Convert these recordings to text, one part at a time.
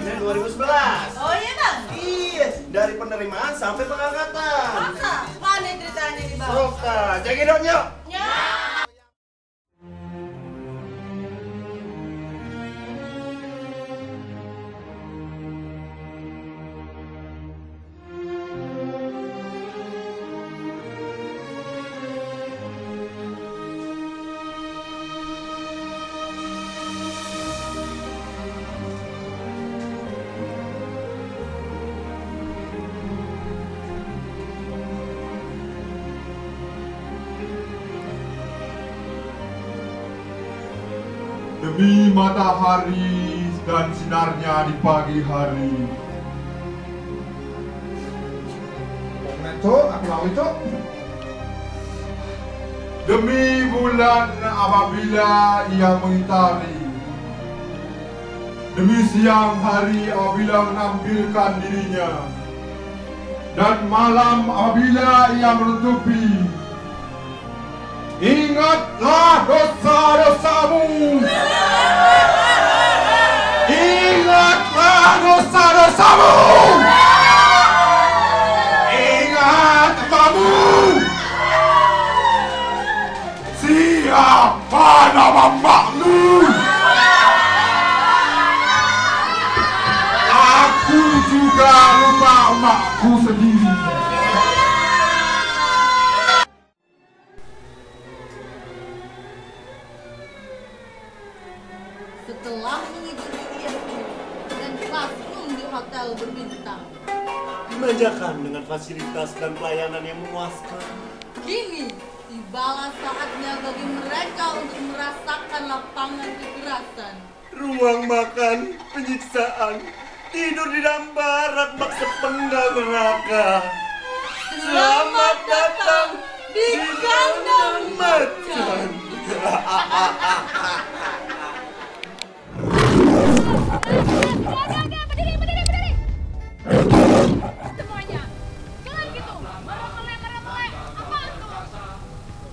Ini 2011. Oh iya bang? Iya, dari penerimaan sampai pengangkatan. Masa? Mana ceritanya nih bang? Soka, jagain dong yuk. Ya. Demi matahari dan sinarnya di pagi hari. Cok, aku lawi cok. Demi bulan apabila ia mengitari. Demi siang hari apabila menampilkan dirinya. Dan malam apabila ia menutupi. Ingatlah dosa-dosamu. Ingatlah dosa-dosamu. Ingat kamu. Siapa nama makmu? Aku juga lupa makku sendiri. Setelah mengikuti riasku dan classroom di hotel berbintang, Dimanjakan dengan fasilitas dan pelayanan yang memuaskan. kini tibalah saatnya bagi mereka untuk merasakan lapangan kekerasan. Ruang makan, penyiksaan, tidur di dalam barak bak sepenggal neraka. Selamat datang di kandang macan. Berdiri. Semuanya. Jangan gitu. Meremele. Apaan tuh?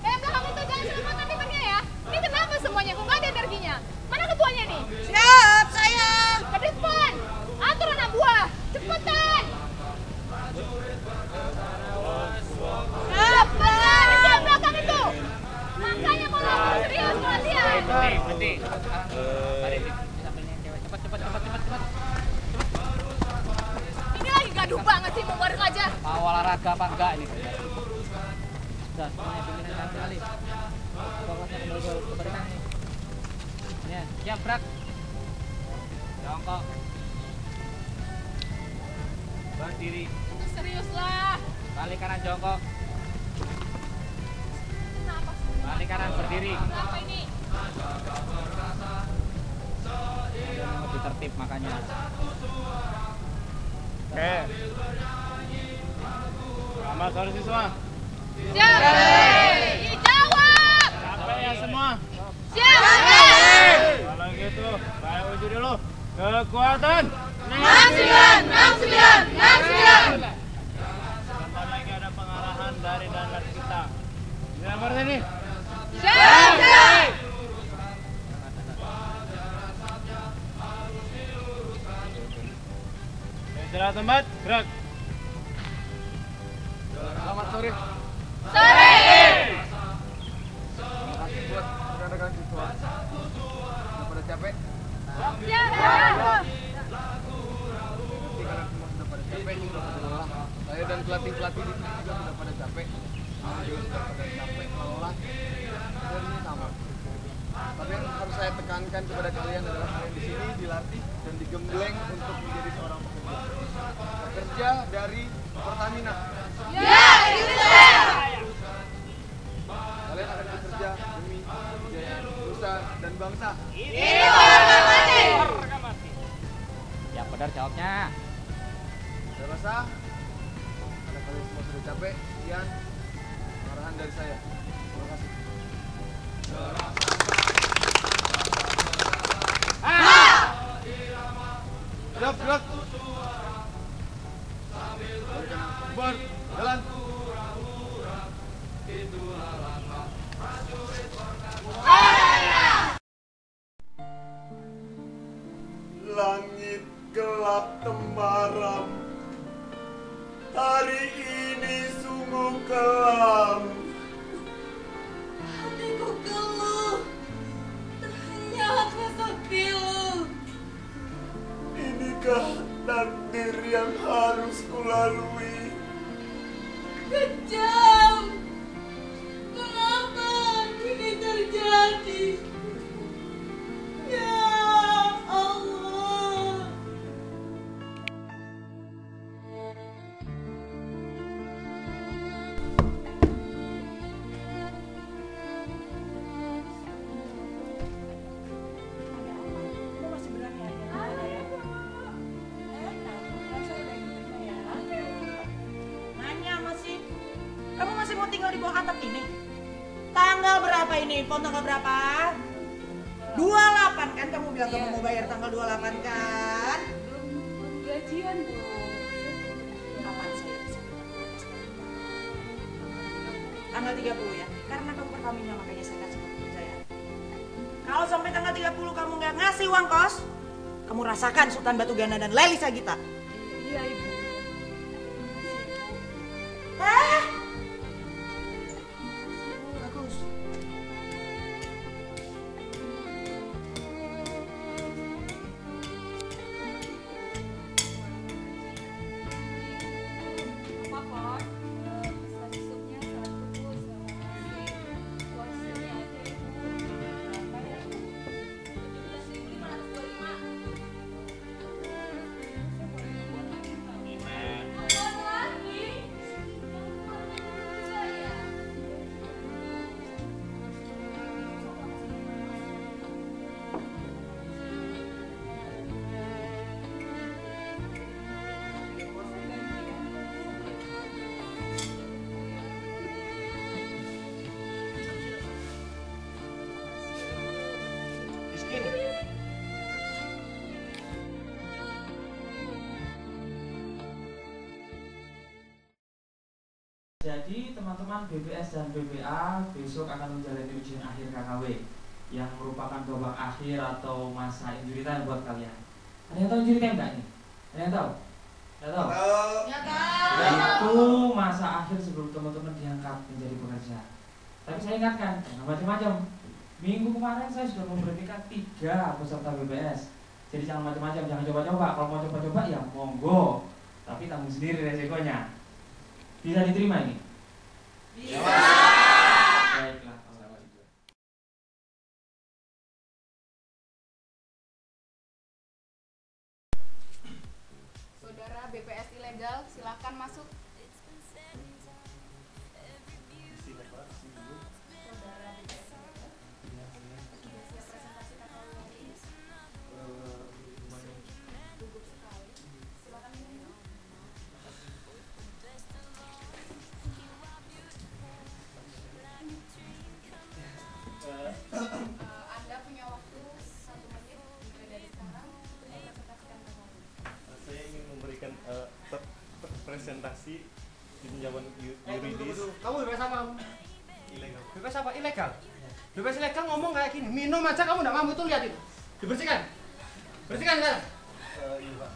Belakang itu jangan selamatkan timernya ya. Ini kenapa semuanya? Kok nggak ada energinya? Mana ketuanya nih? Siap, saya. Ke depan. Atur anak buah. Cepetan. Cepetan. Itu yang belakang itu. Makanya kalau aku serius latihan. Berhenti. Ini lagi gaduh banget sih, mau bareng aja. Mau olahraga apa enggak ini? Sudah, semuanya pimpinan satu kali. Fokusnya kembali ke badan nih. Ya, siap gerak. Jongkok. Berdiri. Itu serius lah. Balik kanan jongkok. Kenapa sih? Balik kanan berdiri. Kenapa ini? Lebih tertib makanya. Oke. Selamat sore siswa. Siap. Dijawab. Capek ya semua? Siap. Kalau gitu, saya uji dulu. Kekuatan. 69. Sebentar lagi ada pengarahan dari danlar kita. Tidak ngerti nih? Siap. Istirahat tempat, gerak. Selamat sore. Sore. Terima kasih buat rekan-rekan siswa. Sudah pada capek? Siap. Pasti kalian semua sudah pada capek, sudah pada lelah. Saya dan pelatih-pelatih di sini juga sudah pada capek. Saya juga sudah pada capek, lelah. Dan ini sama. Tapi yang harus saya tekankan kepada kalian adalah kalian di sini dilatih dan digembleng untuk menjadi seorang pekerja dari Pertamina. Ya, itu saya. Kalian akan bekerja demi kejayaan nusa dan bangsa. Ini harga mati. Ya benar jawabnya. Saya rasa karena kalian semua sudah capek, sekian arahan dari saya. Terima kasih. Siap, gerak. Bubar, jalan. Langit gelap. gelap temaram. Hari ini sungguh kelam. Hatiku keluh, terhenyak rasa pilu. Inikah takdir yang harus kulalui? Kejam, mengapa ini terjadi? Ya Allah. Kamu masih berani aja ya? Nanya masih. Kamu masih mau tinggal di bawah atap ini? Tanggal berapa ini? Pon tanggal berapa? 28 kan kamu bilang kamu mau bayar tanggal 28 kan? Belum gajian, Bu. Kapan saya bisa tanggal 30 ya? Karena kamu Pertamina makanya saya kasih kamu percaya. Kalau sampai tanggal 30 kamu nggak ngasih uang kos, kamu rasakan Sultan Batu Gana dan Leli Sagita. Iya, Ibu. Bagus. Apa, Kon? Pesan supnya 1, Bu, sama nasi. Porsinya aja, Ibu. Berapa ya? 17.525. Apaan lagi? Saya. Miskin. Jadi teman-teman BPS dan BPA besok akan menjalani ujian akhir KKW yang merupakan babak akhir atau masa injury time buat kalian. Ada yang tahu injury time nggak nih? Ada yang tahu? Nggak tahu? Ya kan? Itu masa akhir sebelum teman-teman diangkat menjadi pekerja. Tapi saya ingatkan, jangan macam-macam. Minggu kemarin saya sudah memberhentikan 3 peserta BPS. Jadi jangan macam-macam, jangan coba-coba. Kalau mau coba-coba ya monggo. Tapi tanggung sendiri resikonya. Bisa diterima ini? Bisa. Baiklah. Saudara BPS ilegal, silakan masuk. Saudara BPS ilegal. Sudah siap presentasi KKW ini? Gugup sekali. Silakan minum. Anda punya waktu 1 menit mulai dari sekarang untuk mempresentasikan KKW. Saya ingin memberikan presentasi pinjaman yuridis Kamu bebas apa? ilegal. Bebas apa? Ilegal. Bebas ilegal ngomong kayak gini. Minum aja kamu nggak mampu, tuh lihat itu. Dibersihkan. Bersihkan sekarang. Iya Pak.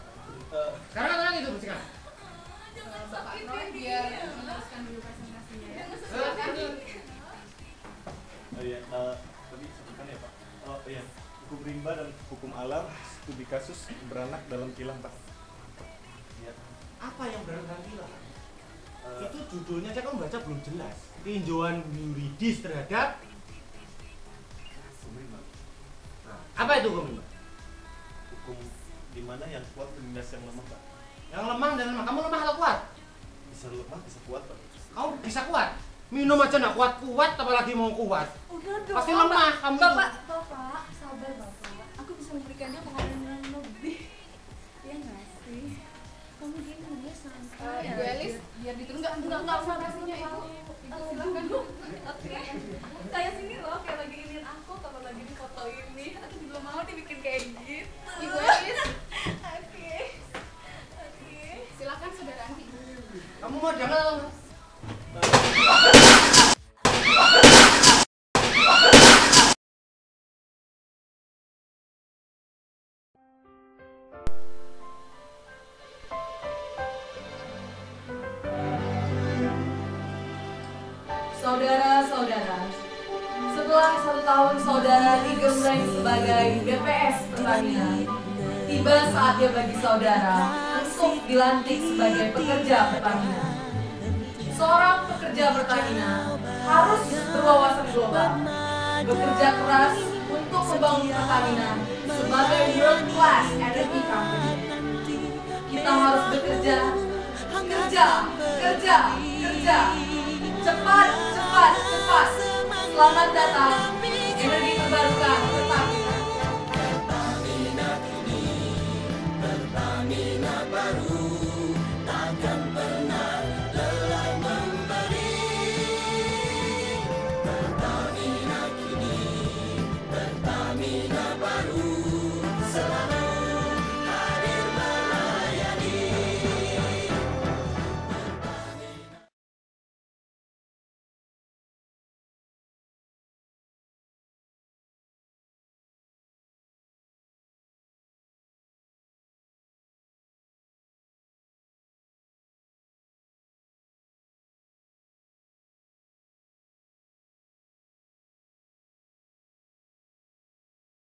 Sekarang kan itu bersihkan. Bapak Roy biar meneruskan dulu presentasinya ya. Iya, tapi sebutkan ya Pak. Oh iya, hukum rimba dan hukum alam studi kasus beranak dalam kilang Pak. Ya. Apa yang beranak gila? Itu judulnya aja kamu baca belum jelas. Tinjauan yuridis terhadap Hukum rimba. nah, apa itu hukum rimba? Hukum di mana yang kuat menindas yang lemah Pak. Yang lemah dan lemah. Kamu lemah atau kuat? Bisa lemah, bisa kuat Pak. Kamu bisa kuat. Minum aja nggak kuat-kuat, apalagi mau kuat. Udah dong. Pasti lemah kamu. Bapak, sabar Bapak. Aku bisa memberikan dia pengalaman yang lebih. Ya nggak sih? Kamu gini ya santai. Ibu Elis, biar diturun enggak presentasinya itu. Silakan. Oke. Kayak sini loh, kayak lagi ingin aku kalau lagi di foto ini. Aku juga mau dibikin kayak gitu. Ibu Elis. Oke. Silakan saudara Andi. Kamu mau jangan. saudara, setelah 1 tahun saudara digembleng sebagai BPS Pertamina, tiba saatnya bagi saudara untuk dilantik sebagai pekerja Pertamina. Seorang pekerja Pertamina harus berwawasan global, bekerja keras untuk membangun Pertamina sebagai world class energy company. Kita harus bekerja, kerja, cepat. Selamat datang, energi terbarukan Pertamina. Pertamina kini, Pertamina baru.